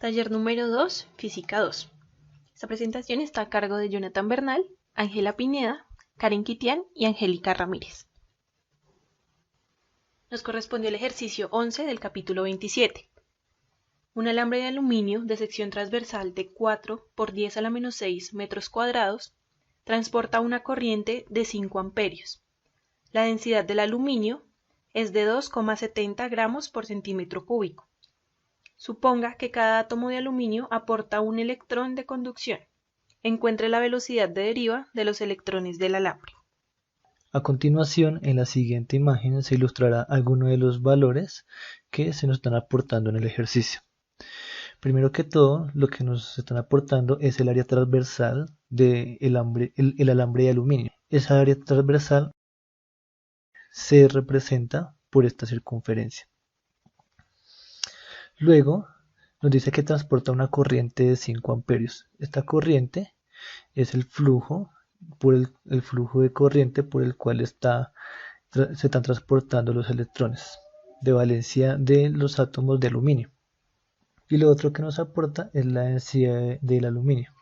Taller número 2, Física 2. Esta presentación está a cargo de Jonathan Bernal, Ángela Pineda, Karen Kitian y Angélica Ramírez. Nos correspondió el ejercicio 11 del capítulo 27. Un alambre de aluminio de sección transversal de 4 por 10 a la menos 6 metros cuadrados transporta una corriente de 5 amperios. La densidad del aluminio es de 2,70 gramos por centímetro cúbico. Suponga que cada átomo de aluminio aporta un electrón de conducción. Encuentre la velocidad de deriva de los electrones del alambre. A continuación, en la siguiente imagen se ilustrará algunos de los valores que se nos están aportando en el ejercicio. Primero que todo, lo que nos están aportando es el área transversal del el alambre de aluminio. Esa área transversal se representa por esta circunferencia. Luego, nos dice que transporta una corriente de 5 amperios. Esta corriente es el flujo de corriente por el cual se están transportando los electrones de valencia de los átomos de aluminio. Y lo otro que nos aporta es la densidad del aluminio.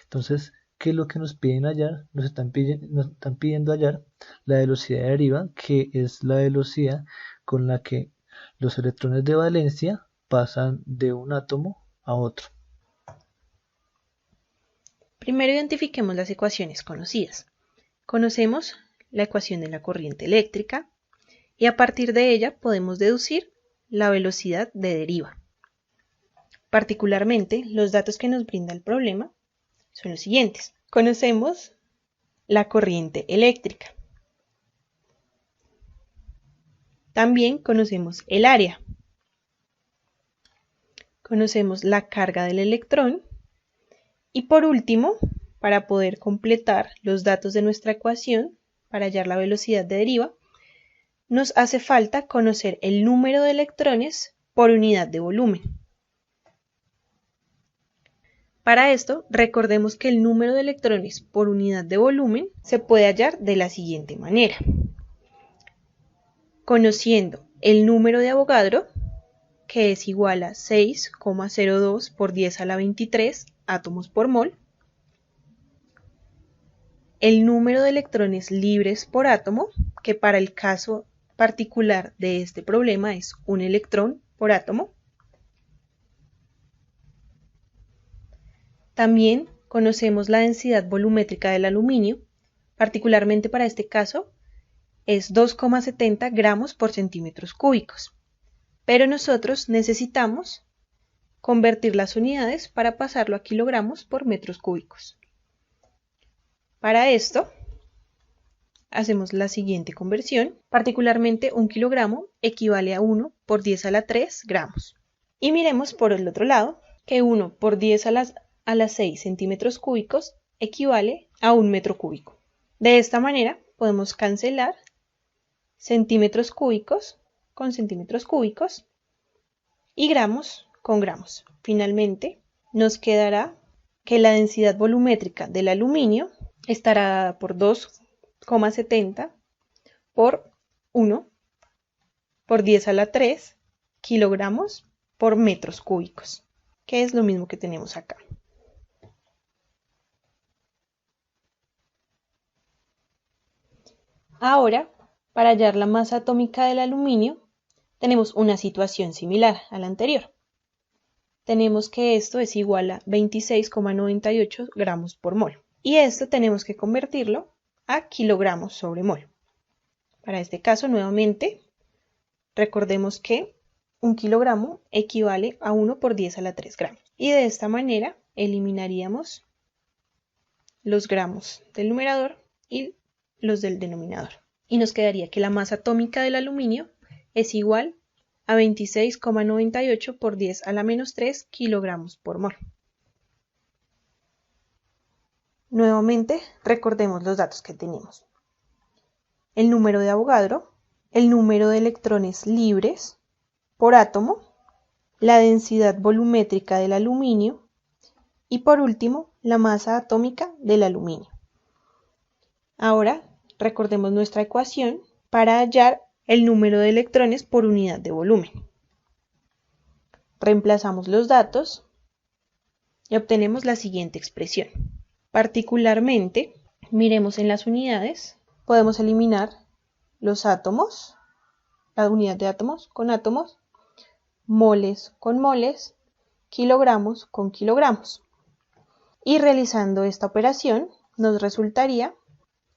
Entonces, ¿qué es lo que nos piden hallar? Nos están pidiendo hallar la velocidad de deriva, que es la velocidad con la que los electrones de valencia pasan de un átomo a otro. Primero identifiquemos las ecuaciones conocidas. Conocemos la ecuación de la corriente eléctrica y a partir de ella podemos deducir la velocidad de deriva. Particularmente, los datos que nos brinda el problema son los siguientes. Conocemos la corriente eléctrica. También conocemos el área. Conocemos la carga del electrón. Y por último, para poder completar los datos de nuestra ecuación, para hallar la velocidad de deriva, nos hace falta conocer el número de electrones por unidad de volumen. Para esto, recordemos que el número de electrones por unidad de volumen se puede hallar de la siguiente manera. Conociendo el número de Avogadro, que es igual a 6,02 por 10 a la 23 átomos por mol, el número de electrones libres por átomo, que para el caso particular de este problema es un electrón por átomo. También conocemos la densidad volumétrica del aluminio, particularmente para este caso es 2,70 gramos por centímetros cúbicos. Pero nosotros necesitamos convertir las unidades para pasarlo a kilogramos por metros cúbicos. Para esto, hacemos la siguiente conversión. Particularmente, un kilogramo equivale a 1 por 10 a la 3 gramos. Y miremos por el otro lado, que 1 por 10 a las 6 centímetros cúbicos equivale a 1 metro cúbico. De esta manera, podemos cancelar centímetros cúbicos con centímetros cúbicos y gramos con gramos. Finalmente, nos quedará que la densidad volumétrica del aluminio estará dada por 2,70 por 1 por 10 a la 3 kilogramos por metros cúbicos, que es lo mismo que tenemos acá. Ahora, para hallar la masa atómica del aluminio, tenemos una situación similar a la anterior. Tenemos que esto es igual a 26,98 gramos por mol. Y esto tenemos que convertirlo a kilogramos sobre mol. Para este caso, nuevamente, recordemos que un kilogramo equivale a 1 por 10 a la 3 gramos. Y de esta manera eliminaríamos los gramos del numerador y los del denominador. Y nos quedaría que la masa atómica del aluminio es igual a 26,98 por 10 a la menos 3 kilogramos por mol. Nuevamente, recordemos los datos que tenemos. El número de Avogadro, el número de electrones libres por átomo, la densidad volumétrica del aluminio y por último, la masa atómica del aluminio. Ahora, recordemos nuestra ecuación para hallar el número de electrones por unidad de volumen. Reemplazamos los datos y obtenemos la siguiente expresión. Particularmente, miremos en las unidades, podemos eliminar los átomos, la unidad de átomos con átomos, moles con moles, kilogramos con kilogramos. Y realizando esta operación, nos resultaría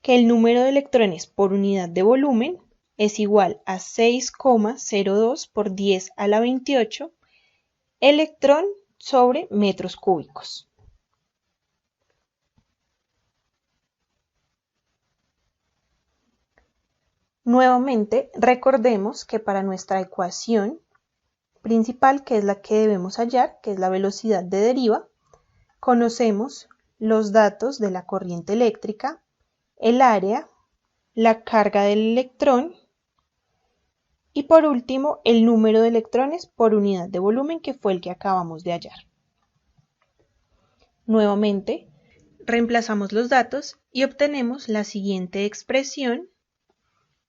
que el número de electrones por unidad de volumen es igual a 6,02 por 10 a la 28 electrón sobre metros cúbicos. Nuevamente, recordemos que para nuestra ecuación principal, que es la que debemos hallar, que es la velocidad de deriva, conocemos los datos de la corriente eléctrica, el área, la carga del electrón y por último el número de electrones por unidad de volumen, que fue el que acabamos de hallar. Nuevamente, reemplazamos los datos y obtenemos la siguiente expresión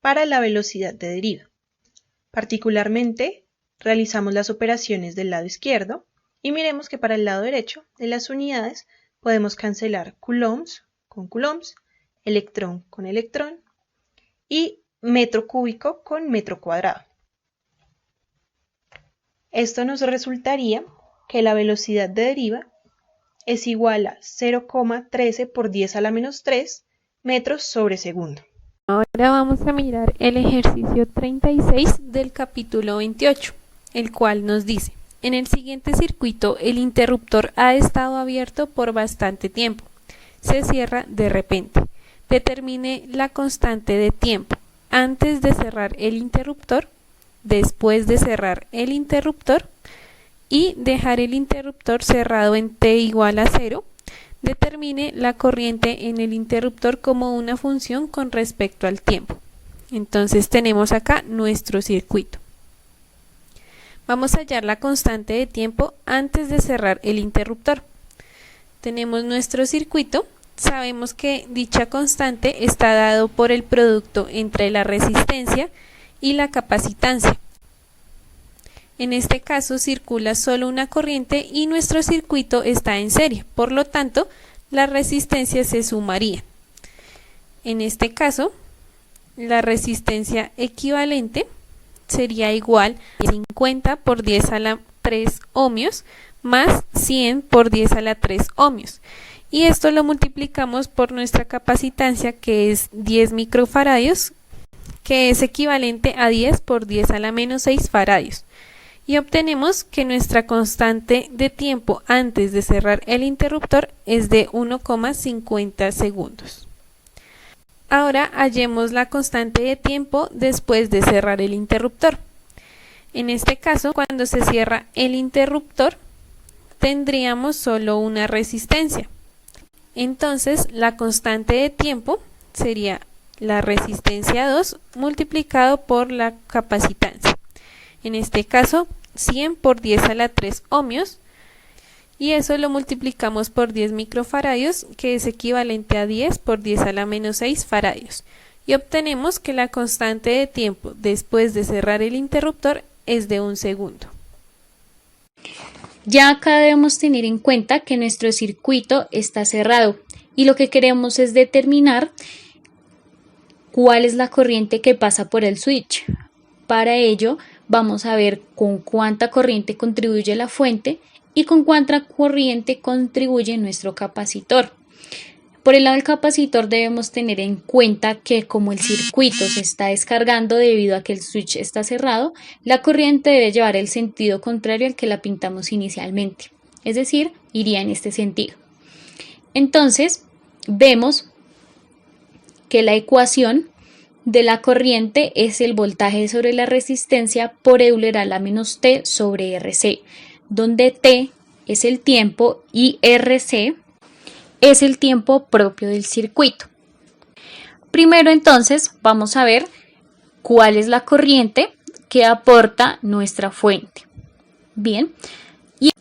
para la velocidad de deriva. Particularmente, realizamos las operaciones del lado izquierdo y miremos que para el lado derecho de las unidades podemos cancelar coulombs con coulombs, electrón con electrón y metro cúbico con metro cuadrado. Esto nos resultaría que la velocidad de deriva es igual a 0,13 por 10 a la menos 3 metros sobre segundo. Ahora vamos a mirar el ejercicio 36 del capítulo 28, el cual nos dice: en el siguiente circuito el interruptor ha estado abierto por bastante tiempo. Se cierra de repente. Determine la constante de tiempo antes de cerrar el interruptor, después de cerrar el interruptor y dejar el interruptor cerrado en t igual a 0. Determine la corriente en el interruptor como una función con respecto al tiempo. Entonces tenemos acá nuestro circuito. Vamos a hallar la constante de tiempo antes de cerrar el interruptor. Tenemos nuestro circuito. Sabemos que dicha constante está dado por el producto entre la resistencia y la capacitancia. En este caso circula solo una corriente y nuestro circuito está en serie, por lo tanto las resistencias se sumarían. En este caso, la resistencia equivalente sería igual a 50 por 10 a la 3 ohmios más 100 por 10 a la 3 ohmios. Y esto lo multiplicamos por nuestra capacitancia, que es 10 microfaradios, que es equivalente a 10 por 10 a la menos 6 faradios. Y obtenemos que nuestra constante de tiempo antes de cerrar el interruptor es de 1,50 segundos. Ahora hallemos la constante de tiempo después de cerrar el interruptor. En este caso, cuando se cierra el interruptor, tendríamos solo una resistencia. Entonces, la constante de tiempo sería la resistencia 2 multiplicado por la capacitancia. En este caso, 100 por 10 a la 3 ohmios, y eso lo multiplicamos por 10 microfaradios, que es equivalente a 10 por 10 a la menos 6 faradios. Y obtenemos que la constante de tiempo después de cerrar el interruptor es de 1 segundo. Ya acá debemos tener en cuenta que nuestro circuito está cerrado y lo que queremos es determinar cuál es la corriente que pasa por el switch. Para ello vamos a ver con cuánta corriente contribuye la fuente y con cuánta corriente contribuye nuestro capacitor. Por el lado del capacitor debemos tener en cuenta que como el circuito se está descargando debido a que el switch está cerrado, la corriente debe llevar el sentido contrario al que la pintamos inicialmente, es decir, iría en este sentido. Entonces, vemos que la ecuación de la corriente es el voltaje sobre la resistencia por Euler a la menos T sobre RC, donde T es el tiempo y RC es el tiempo propio del circuito. Primero entonces vamos a ver cuál es la corriente que aporta nuestra fuente. Bien,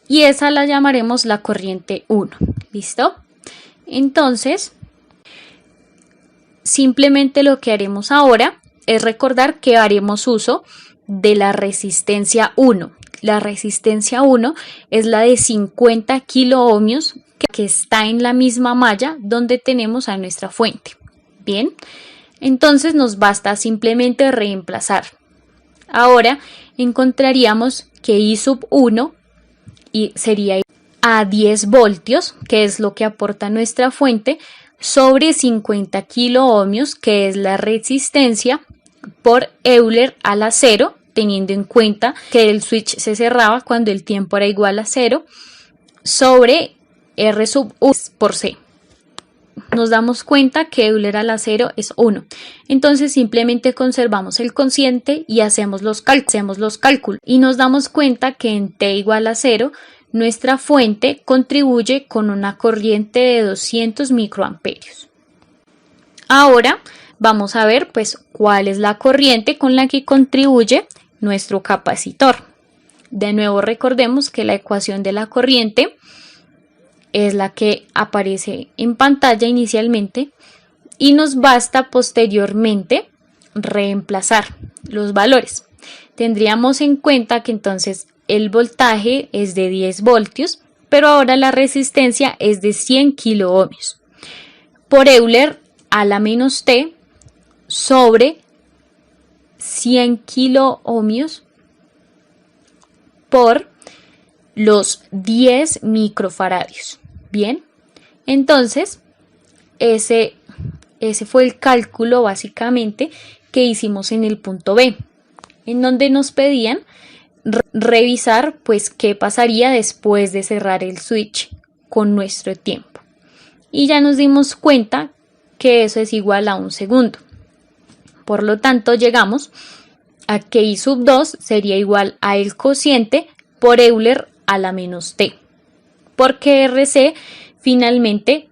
y esa la llamaremos la corriente 1. ¿Listo? Entonces, simplemente lo que haremos ahora es recordar que haremos uso de la resistencia 1. la resistencia 1 es la de 50 kiloohmios que está en la misma malla donde tenemos a nuestra fuente. Bien, entonces nos basta simplemente reemplazar. Ahora encontraríamos que I sub 1 sería a 10 voltios, que es lo que aporta nuestra fuente, sobre 50 kiloohmios, que es la resistencia, por Euler a la 0, teniendo en cuenta que el switch se cerraba cuando el tiempo era igual a 0, sobre R sub 1 por C. Nos damos cuenta que Euler a la 0 es 1. Entonces simplemente conservamos el cociente y hacemos los cálculos. Y nos damos cuenta que en T igual a 0, nuestra fuente contribuye con una corriente de 200 microamperios. Ahora vamos a ver pues cuál es la corriente con la que contribuye nuestro capacitor. De nuevo recordemos que la ecuación de la corriente es la que aparece en pantalla inicialmente y nos basta posteriormente reemplazar los valores. Tendríamos en cuenta que entonces el voltaje es de 10 voltios, pero ahora la resistencia es de 100 kiloohmios. Por Euler a la menos T sobre 100 kiloohmios por los 10 microfaradios. Bien, entonces ese fue el cálculo básicamente que hicimos en el punto B, en donde nos pedían revisar pues qué pasaría después de cerrar el switch con nuestro tiempo. Y ya nos dimos cuenta que eso es igual a 1 segundo. Por lo tanto, llegamos a que I sub 2 sería igual a el cociente por Euler a la menos T, porque RC finalmente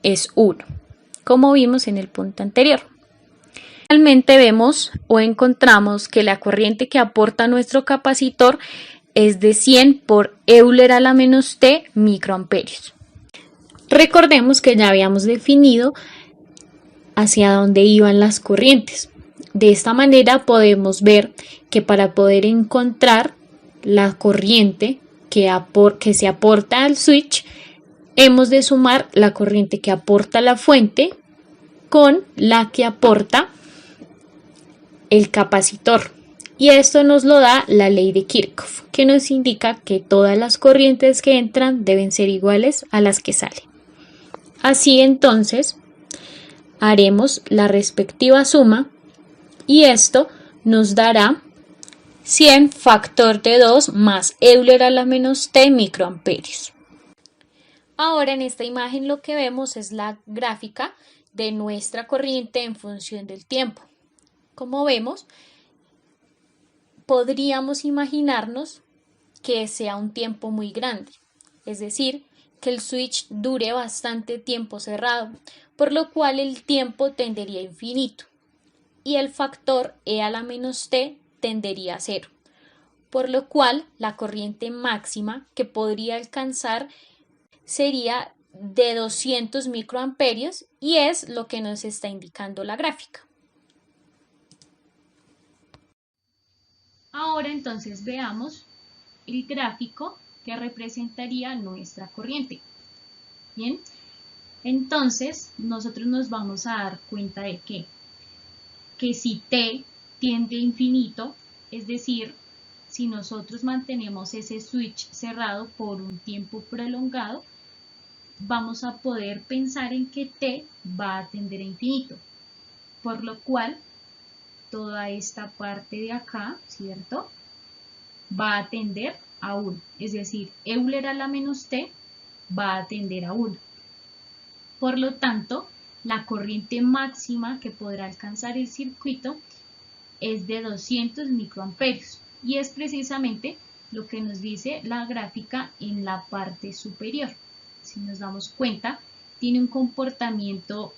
es 1, como vimos en el punto anterior. Finalmente vemos o encontramos que la corriente que aporta nuestro capacitor es de 100 por Euler a la menos T microamperios. Recordemos que ya habíamos definido hacia dónde iban las corrientes. De esta manera podemos ver que para poder encontrar la corriente que se aporta al switch, hemos de sumar la corriente que aporta la fuente con la que aporta el capacitor. Y esto nos lo da la ley de Kirchhoff, que nos indica que todas las corrientes que entran deben ser iguales a las que salen. Así entonces, haremos la respectiva suma y esto nos dará 100 factor de 2 más Euler a la menos T microamperios. Ahora en esta imagen lo que vemos es la gráfica de nuestra corriente en función del tiempo. Como vemos, podríamos imaginarnos que sea un tiempo muy grande, es decir, que el switch dure bastante tiempo cerrado, por lo cual el tiempo tendería a infinito y el factor E a la menos T tendería a 0, por lo cual la corriente máxima que podría alcanzar sería de 200 microamperios y es lo que nos está indicando la gráfica. Ahora entonces veamos el gráfico que representaría nuestra corriente. Bien, entonces nosotros nos vamos a dar cuenta de que si T tiende a infinito, es decir, si nosotros mantenemos ese switch cerrado por un tiempo prolongado, vamos a poder pensar en que T va a tender a infinito, por lo cual toda esta parte de acá, ¿cierto?, va a tender a 1, es decir, Euler a la menos T va a tender a 1. Por lo tanto, la corriente máxima que podrá alcanzar el circuito es de 200 microamperios y es precisamente lo que nos dice la gráfica en la parte superior. Si nos damos cuenta, tiene un comportamiento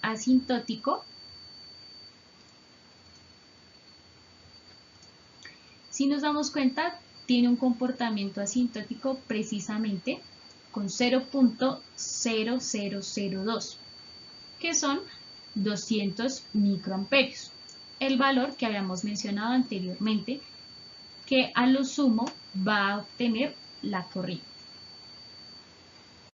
asintótico. Si nos damos cuenta, tiene un comportamiento precisamente con 0.0002, que son 200 microamperios. El valor que habíamos mencionado anteriormente que a lo sumo va a obtener la corriente.